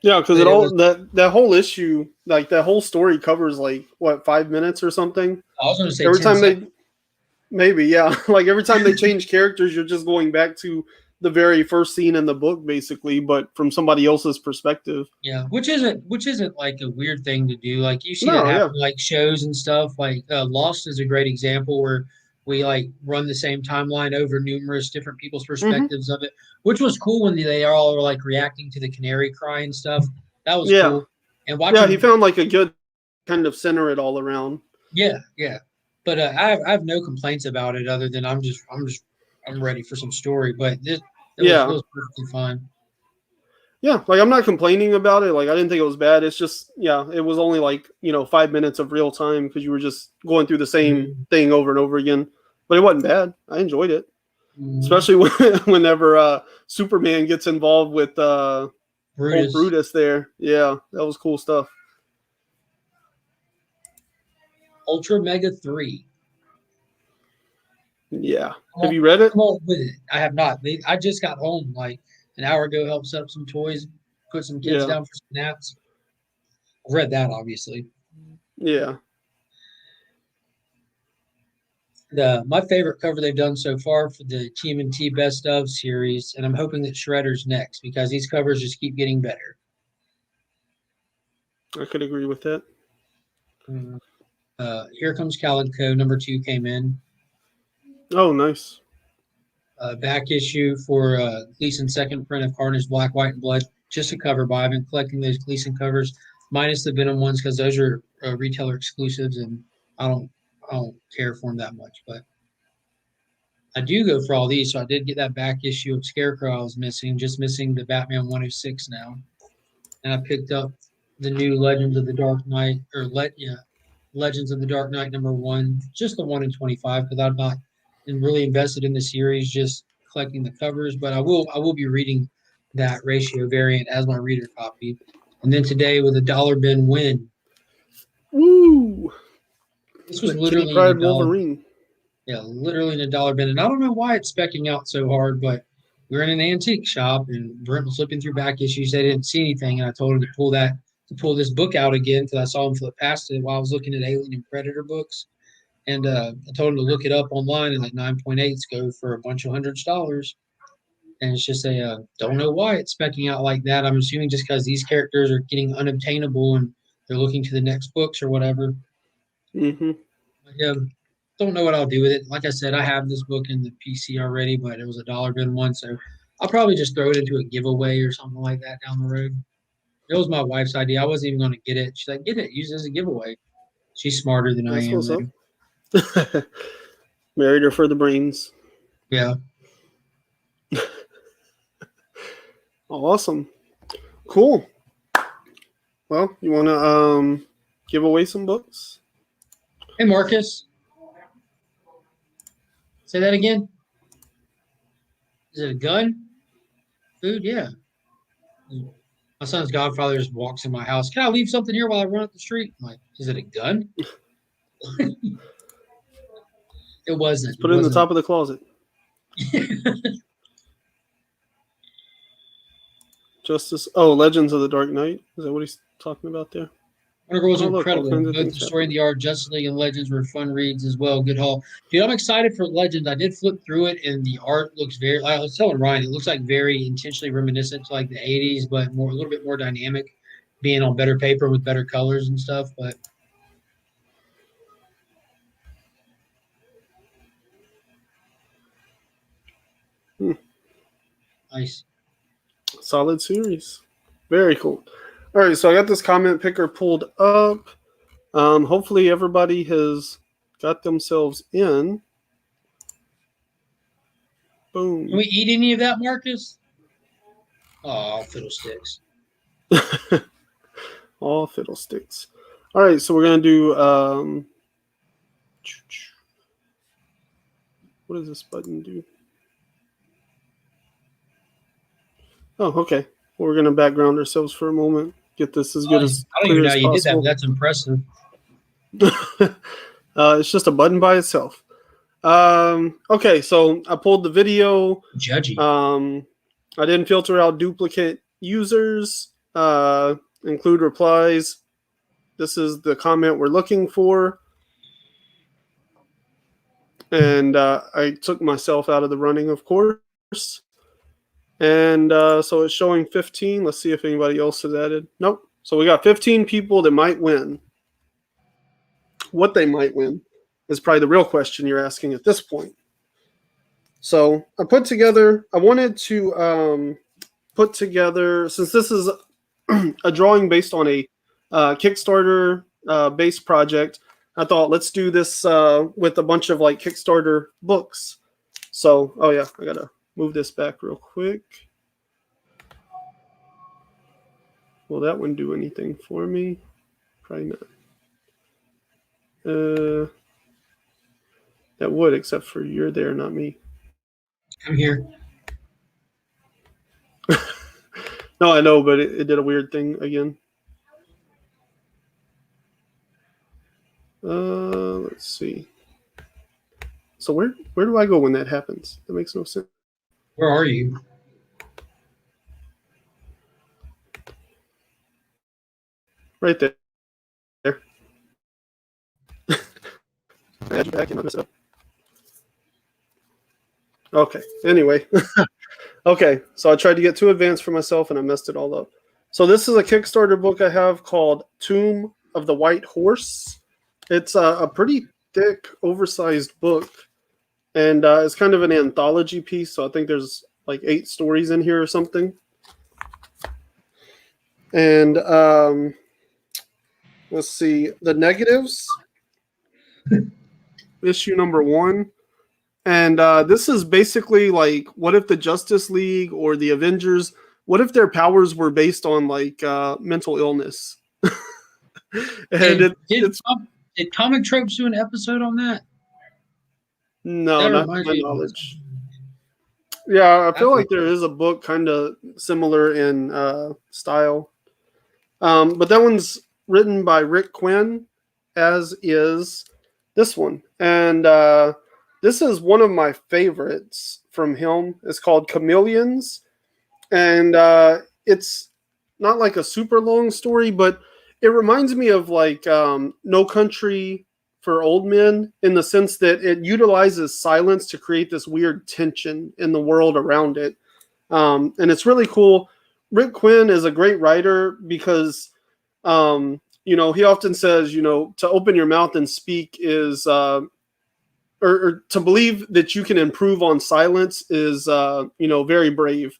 yeah, because that whole issue, like that whole story covers like what 5 minutes or something. I was going to say every time seconds. like every time they change characters, you're just going back to the very first scene in the book, basically, but from somebody else's perspective. Yeah, which isn't like a weird thing to do. Like you see that happen like shows and stuff. Like Lost is a great example where we like run the same timeline over numerous different people's perspectives of it, which was cool when they all were like reacting to the canary cry and stuff. That was cool. And watching, he found like a good kind of center it all around. Yeah. But I have no complaints about it other than I'm ready for some story. But it was perfectly fine. Yeah, like I'm not complaining about it. Like I didn't think it was bad. It's just it was only like 5 minutes of real time because you were just going through the same thing over and over again. But it wasn't bad. I enjoyed it, especially whenever Superman gets involved with Brutus there. Yeah, that was cool stuff. Ultramega 3. Yeah, have you read it? I have not. I just got home like an hour ago. Helped set up some toys, put some kids down for some naps. I've read that, obviously. Yeah. My favorite cover they've done so far for the TMNT Best Of series, and I'm hoping that Shredder's next because these covers just keep getting better. I could agree with that. Here Comes Calico, number 2 came in. Oh, nice. Back issue for Gleason's second print of Carnage Black, White, and Blood. Just a cover buy. I've been collecting those Gleason covers, minus the Venom ones because those are retailer exclusives, and I don't don't care for them that much, but I do go for all these. So I did get that back issue of Scarecrow I was missing, just missing the Batman 106 now. And I picked up the new Legends of the Dark Knight, Legends of the Dark Knight #1, just the 1 in 25, because I'm not really invested in the series, just collecting the covers. But I will be reading that ratio variant as my reader copy. And then today with a dollar bin win. Woo! This was The literally Kitty Pryde Wolverine. Yeah, literally in a dollar bin. And I don't know why it's specking out so hard, but we were in an antique shop and Brent was flipping through back issues. They didn't see anything, and I told him to pull this book out again because I saw him flip past it while I was looking at Alien and Predator books. And I told him to look it up online, and like 9.8s go for a bunch of $100s. And it's just don't know why it's specking out like that. I'm assuming just because these characters are getting unobtainable and they're looking to the next books or whatever. Mm-hmm. Yeah, don't know what I'll do with it. Like I said, I have this book in the PC already, but it was a dollar bin one, so I'll probably just throw it into a giveaway or something like that down the road. It was my wife's idea. I wasn't even going to get it. She's like, get it, use it as a giveaway. She's smarter than I am. What's up. Married her for the brains. Yeah. Awesome. Cool. Well, you want to give away some books? Hey, Marcus. Say that again. Is it a gun? Food? Yeah. My son's godfather just walks in my house. Can I leave something here while I run up the street? I'm like, is it a gun? It wasn't. Just put it in the top of the closet. Justice. Oh, Legends of the Dark Knight. Is that what he's talking about there? Wonder Girl was Oh, look, incredible. all kinds of Both the things story and the art, Justice League and Legends were fun reads as well. Good haul. Dude, I'm excited for Legends. I did flip through it, and the art looks very, I was telling Ryan, it looks like very intentionally reminiscent to like the 80s, but more a little bit more dynamic, being on better paper with better colors and stuff. But nice. Solid series. Very cool. All right, so I got this comment picker pulled up. Hopefully everybody has got themselves in. Boom. Can we eat any of that, Marcus? Oh, fiddlesticks. All fiddlesticks. All right, so we're going to do... what does this button do? Oh, okay. Well, we're going to background ourselves for a moment. Get this as good as I don't even know how you did that, possible. but that's impressive. It's just a button by itself. Okay, so I pulled the video. Judgy. I didn't filter out duplicate users, include replies. This is the comment we're looking for. And I took myself out of the running, of course. And so it's showing 15. Let's see if anybody else has added. Nope. So we got 15 people that might win. What they might win is probably the real question you're asking at this point. So I wanted to put together, since this is a drawing based on a Kickstarter based project, I thought let's do this with a bunch of like Kickstarter books. So, oh yeah, I gotta move this back real quick. Will that one do anything for me? Probably not. That would, except for you're there, not me. I'm here. No, I know, but it did a weird thing again. Let's see. So where do I go when that happens? That makes no sense. Where are you? Right there. Add you back and I mess it up. Okay. Anyway. Okay. So I tried to get too advanced for myself and I messed it all up. So this is a Kickstarter book I have called Tomb of the White Horse. It's a pretty thick, oversized book. And it's kind of an anthology piece. So I think there's like 8 stories in here or something. And let's see. The negatives issue number 1. And this is basically like, what if the Justice League or the Avengers, what if their powers were based on like mental illness? And Did Comic Tropes do an episode on that? no, That not to reminds my me. knowledge. Yeah, I feel That's like there is a book kind of similar in style. But that one's written by Rick Quinn, as is this one. And this is one of my favorites from him. It's called Chameleons. And it's not like a super long story, but it reminds me of like No Country for Old Men, in the sense that it utilizes silence to create this weird tension in the world around it. And it's really cool. Rick Quinn is a great writer because, you know, he often says, you know, to open your mouth and speak is, or to believe that you can improve on silence is, you know, very brave.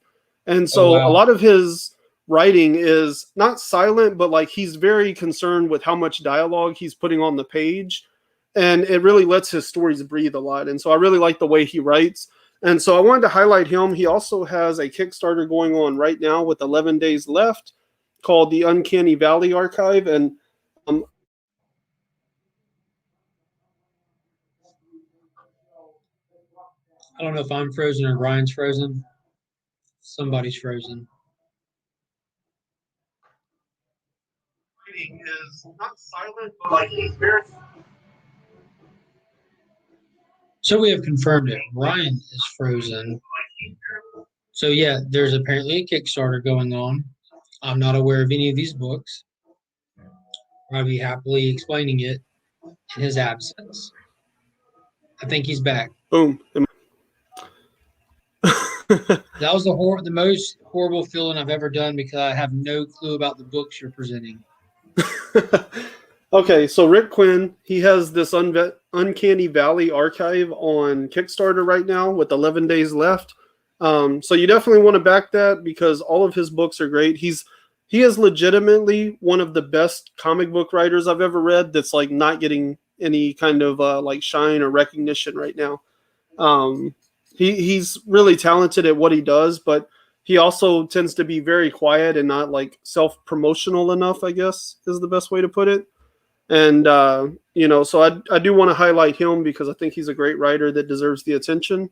And so a lot of his writing is not silent, but like he's very concerned with how much dialogue he's putting on the page. And it really lets his stories breathe a lot. And so I really like the way he writes. And so I wanted to highlight him. He also has a Kickstarter going on right now with 11 days left called the Uncanny Valley Archive. And I don't know if I'm frozen or Ryan's frozen. Somebody's frozen. is not silent, but like he's very. So we have confirmed it. Ryan is frozen. So yeah, there's apparently a Kickstarter going on. I'm not aware of any of these books. I'll be happily explaining it in his absence. I think he's back. Boom. That was the most horrible feeling I've ever done because I have no clue about the books you're presenting. Okay, so Rick Quinn, he has this Uncanny Valley archive on Kickstarter right now with 11 days left. So you definitely want to back that because all of his books are great. He is legitimately one of the best comic book writers I've ever read that's like not getting any kind of like shine or recognition right now. He's really talented at what he does, but he also tends to be very quiet and not like self-promotional enough, I guess is the best way to put it. And, you know, so I do want to highlight him because I think he's a great writer that deserves the attention.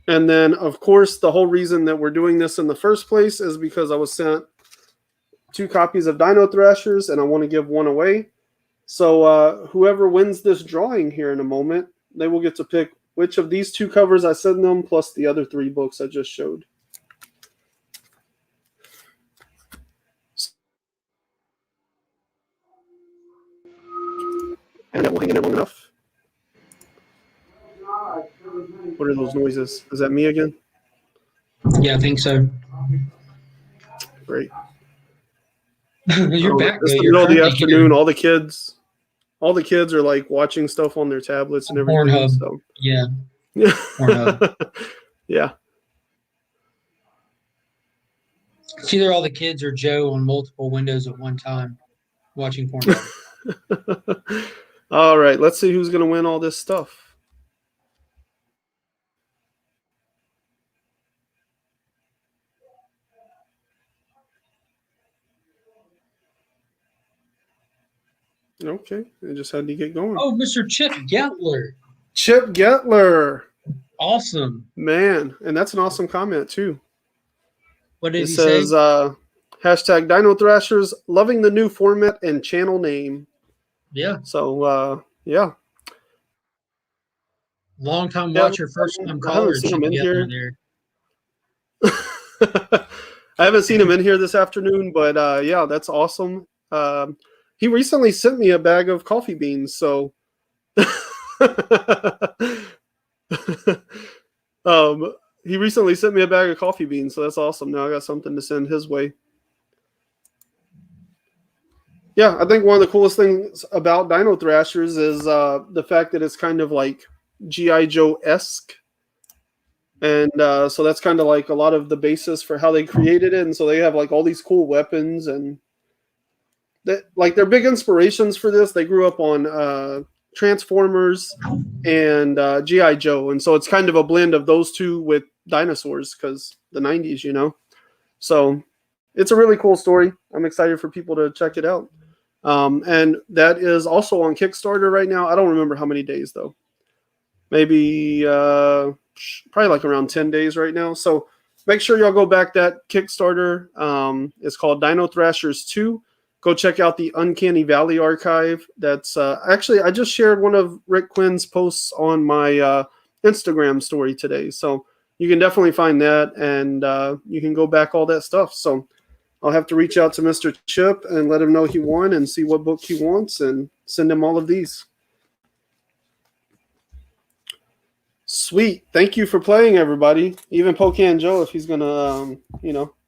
And then, of course, the whole reason that we're doing this in the first place is because I was sent 2 copies of Dino Thrashers and I want to give one away. So whoever wins this drawing here in a moment, they will get to pick which of these 2 covers I send them plus the other 3 books I just showed. And that will hang in there long enough. What are those noises? Is that me again? Yeah, I think so. Great. You're back. It's the middle of the afternoon. All the kids are like watching stuff on their tablets and everything. Pornhub. So Yeah. Pornhub. Yeah. It's either all the kids or Joe on multiple windows at one time watching Pornhub. All right, let's see who's going to win all this stuff. Okay, I just had to get going. Oh, Mr. Chip Getler. Chip Getler. Awesome. Man, and that's an awesome comment too. What did it he says, say? Hashtag Dino Thrashers, loving the new format and channel name. Yeah. So, yeah. Long time watcher, first time caller. I haven't seen him in here. I haven't seen him in here this afternoon, but yeah, that's awesome. He recently sent me a bag of coffee beans, so he recently sent me a bag of coffee beans, so that's awesome. Now I got something to send his way. Yeah, I think one of the coolest things about Dino Thrashers is the fact that it's kind of like G.I. Joe-esque. And so that's kind of like a lot of the basis for how they created it. And so they have like all these cool weapons and that, like, they're big inspirations for this. They grew up on Transformers, and G.I. Joe. And so it's kind of a blend of those two with dinosaurs because the 90s, you know. So it's a really cool story. I'm excited for people to check it out. And that is also on Kickstarter right now. I don't remember how many days, though. Maybe probably like around 10 days right now. So make sure y'all go back that Kickstarter. It's called Dino Thrashers 2. Go check out the Uncanny Valley archive. That's actually, I just shared one of Rick Quinn's posts on my Instagram story today. So you can definitely find that, and you can go back all that stuff. So I'll have to reach out to Mr. Chip and let him know he won and see what book he wants and send him all of these. Sweet. Thank you for playing, everybody. Even Pocan Joe, if he's going to,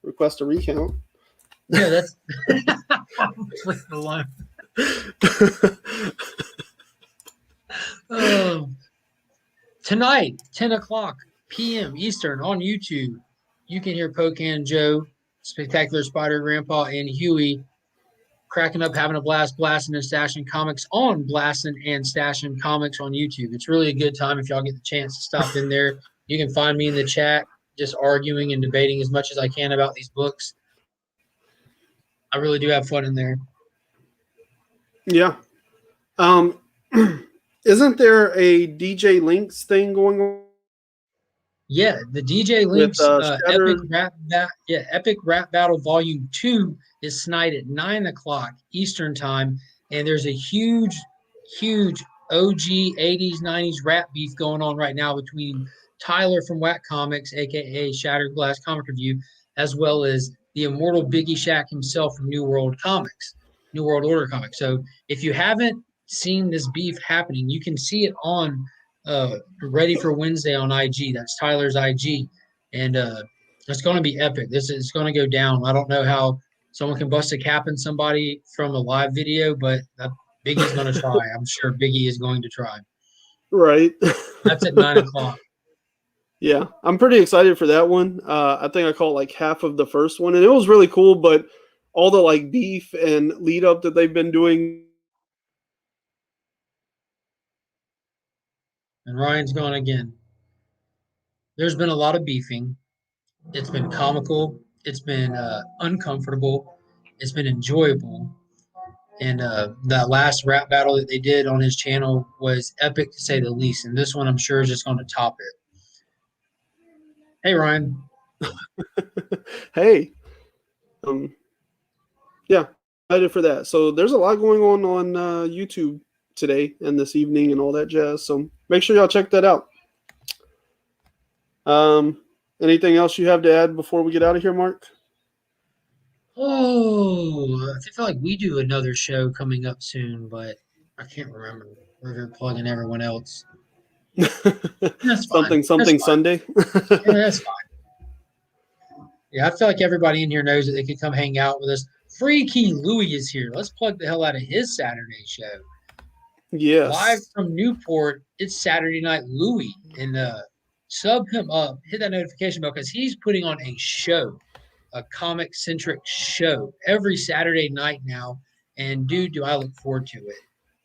request a recount. Yeah, that's the line. Tonight, 10 o'clock p.m. Eastern on YouTube, you can hear Pocan Joe, Spectacular Spider Grandpa, and Huey cracking up, having a blast, blasting and stashing comics on Blasting and Stashing Comics on YouTube. It's really a good time if y'all get the chance to stop in there. You can find me in the chat just arguing and debating as much as I can about these books. I really do have fun in there. Yeah. Isn't there a DJ Links thing going on? Yeah, the DJ Links Epic Rap Battle Volume 2 is tonight at 9 o'clock Eastern Time, and there's a huge OG 80s, 90s rap beef going on right now between Tyler from Whack Comics, aka Shattered Glass Comic Review, as well as the immortal Biggie Shack himself from New World Order Comics. So if you haven't seen this beef happening, you can see it on Ready for Wednesday on IG. That's Tyler's IG, and it's going to be epic. This is going to go down. I don't know how someone can bust a cap in somebody from a live video, but Biggie's going to try. I'm sure Biggie is going to try. Right. That's at 9 o'clock. Yeah, I'm pretty excited for that one. I think I caught like half of the first one, and it was really cool, but all the like beef and lead up that they've been doing. And Ryan's gone again. There's been a lot of beefing. It's been comical. It's been uncomfortable. It's been enjoyable. And that last rap battle that they did on his channel was epic to say the least. And this one, I'm sure, is just going to top it. Hey, Ryan. Hey. Yeah, excited for that. So there's a lot going on YouTube today and this evening and all that jazz. So make sure y'all check that out. Anything else you have to add before we get out of here, Mark? Oh, I feel like we do another show coming up soon, but I can't remember. We're plugging everyone else. That's fine. Something Sunday. Yeah, that's fine. Yeah, I feel like everybody in here knows that they could come hang out with us. Freaky Louie is here. Let's plug the hell out of his Saturday show. Yes. Live from Newport, it's Saturday Night Louie. And sub him up, hit that notification bell, because he's putting on a show, a comic-centric show every Saturday night now. And dude, do I look forward to it.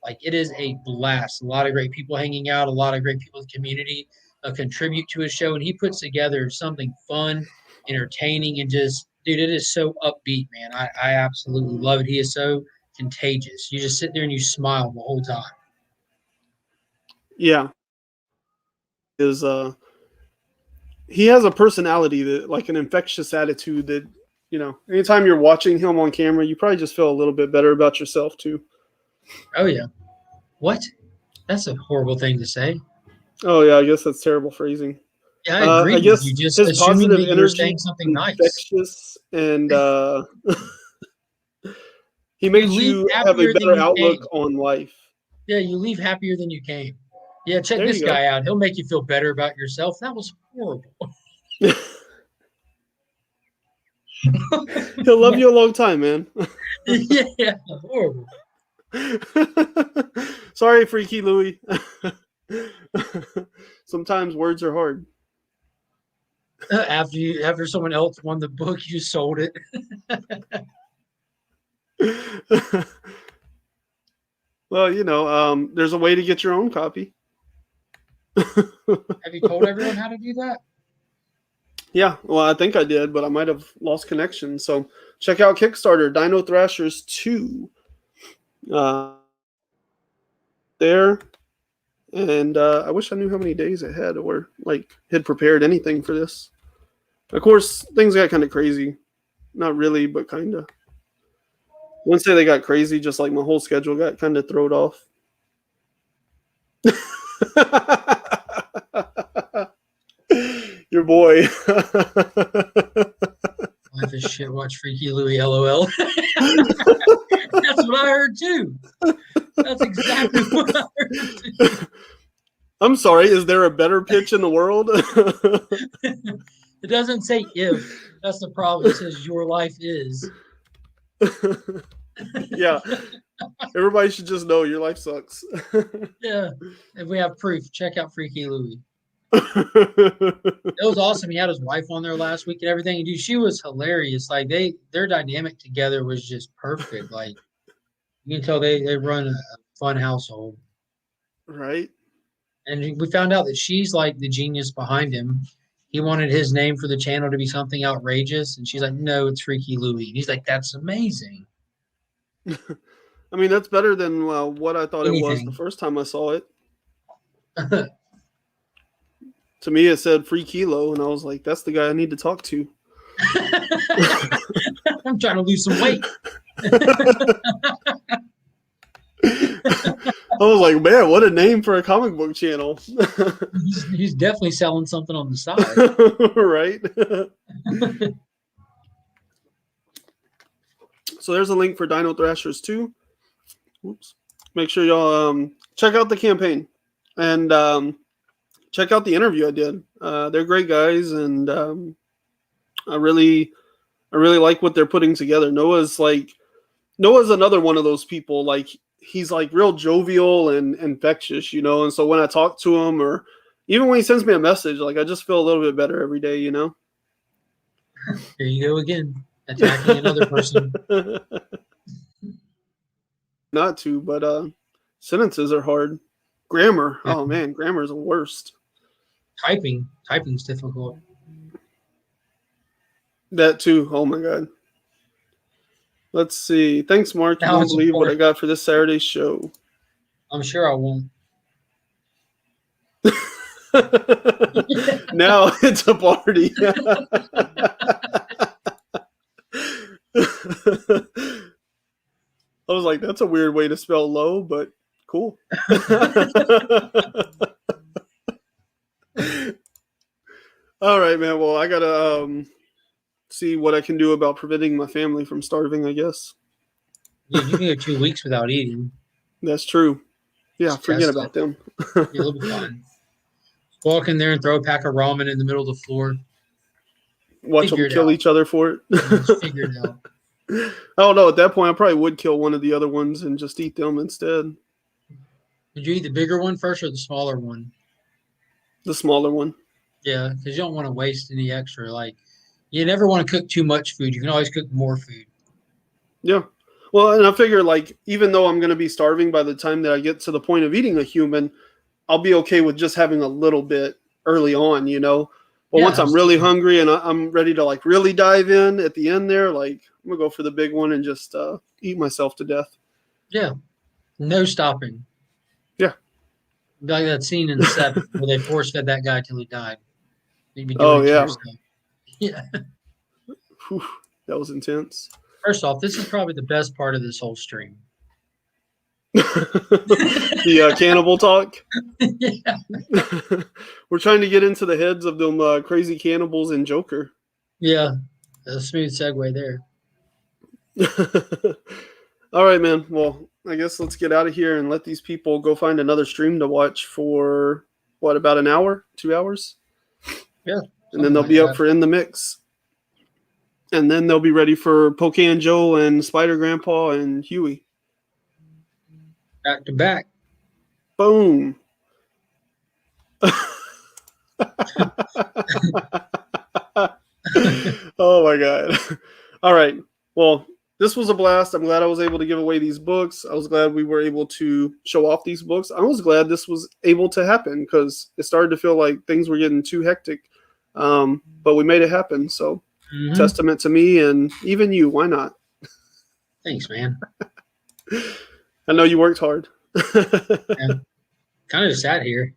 Like, it is a blast. A lot of great people hanging out, a lot of great people in the community contribute to his show. And he puts together something fun, entertaining, and just, dude, it is so upbeat, man. I absolutely love it. He is so contagious. You just sit there and you smile the whole time. Yeah. He has a personality that, like, an infectious attitude that, anytime you're watching him on camera, you probably just feel a little bit better about yourself too. Oh yeah. What? That's a horrible thing to say. Oh yeah, I guess that's terrible phrasing. Yeah, I agree. I guess you just his positive energy saying something infectious, and he makes you have a happier than better you outlook came. on life. Yeah, you leave happier than you came. Yeah, check There this you go. guy out. He'll make you feel better about yourself. That was horrible. He'll love you a long time, man. Yeah, horrible. Sorry, Freaky Louie. Sometimes words are hard. After someone else won the book, you sold it. Well, there's a way to get your own copy. Have you told everyone how to do that? Yeah, well, I think I did, but I might have lost connection. So check out Kickstarter, Dino Thrashers 2. There. And I wish I knew how many days it had or had prepared anything for this. Of course, things got kind of crazy. Not really, but kind of. I wouldn't say they got crazy, just like my whole schedule got kind of thrown off. Your boy. Life is shit. Watch Freaky Louie. LOL. That's what I heard too. That's exactly what I heard too. I'm sorry. Is there a better pitch in the world? It doesn't say if. That's the problem. It says your life is. Yeah. Everybody should just know your life sucks. Yeah. If we have proof, check out Freaky Louie. It was awesome. He had his wife on there last week and everything. And dude, she was hilarious. Like their dynamic together was just perfect. Like you can tell they run a fun household. Right. And we found out that she's like the genius behind him. He wanted his name for the channel to be something outrageous, and she's like, "No, it's Freaky Louie." And he's like, "That's amazing." I mean, that's better than what I thought it was the Anything. first time I saw it. To me, it said Free Kilo, and I was like, "That's the guy I need to talk to." I'm trying to lose some weight. I was like, man, what a name for a comic book channel. He's definitely selling something on the side. Right? So there's a link for Dino Thrashers 2. Oops. Make sure y'all check out the campaign and check out the interview I did. They're great guys, and I really like what they're putting together. Noah's another one of those people. Like, he's like real jovial and infectious, and so when I talk to him, or even when he sends me a message, like, I just feel a little bit better every day. Here you go again, attacking another person. Not to, but sentences are hard. Grammar, oh man, grammar is the worst. Typing's difficult. That too. Oh my god. Let's see. Thanks, Mark. You won't believe what I got for this Saturday's show. I'm sure I won't. Now it's a party. I was like, that's a weird way to spell low, but cool. All right, man. Well, I gotta see what I can do about preventing my family from starving, I guess. Yeah, you can go 2 weeks without eating. That's true. Yeah, Just forget test about it. them. It'll be fine. Walk in there and throw a pack of ramen in the middle of the floor. Watch them kill each other for it. Just figure it out. I don't know. At that point, I probably would kill one of the other ones and just eat them instead. Did you eat the bigger one first or the smaller one? The smaller one. Yeah, because you don't want to waste any extra. Like, you never want to cook too much food. You can always cook more food. Yeah. Well, and I figure, like, even though I'm going to be starving by the time that I get to the point of eating a human, I'll be okay with just having a little bit early on, But once I'm really hungry and I'm ready to, like, really dive in at the end there, like, I'm going to go for the big one and just eat myself to death. Yeah. No stopping. Yeah. Like that scene in 7 where they force-fed that guy till he died. You'd be doing Oh, yeah. Yeah. Whew, that was intense. First off, this is probably the best part of this whole stream. The cannibal talk. Yeah. We're trying to get into the heads of them crazy cannibals and Joker. Yeah. A smooth segue there. All right, man. Well, I guess let's get out of here and let these people go find another stream to watch for, about an hour, 2 hours? Yeah. And then they'll be up for In the Mix. And then they'll be ready for Pocan Joe and Spider Grandpa and Huey. Back to back. Boom. Oh my god. All right. Well, this was a blast. I'm glad I was able to give away these books. I was glad we were able to show off these books. I was glad this was able to happen because it started to feel like things were getting too hectic. But we made it happen. So testament to me and even you. Why not? Thanks, man. I know you worked hard. Yeah. Kind of just sat here.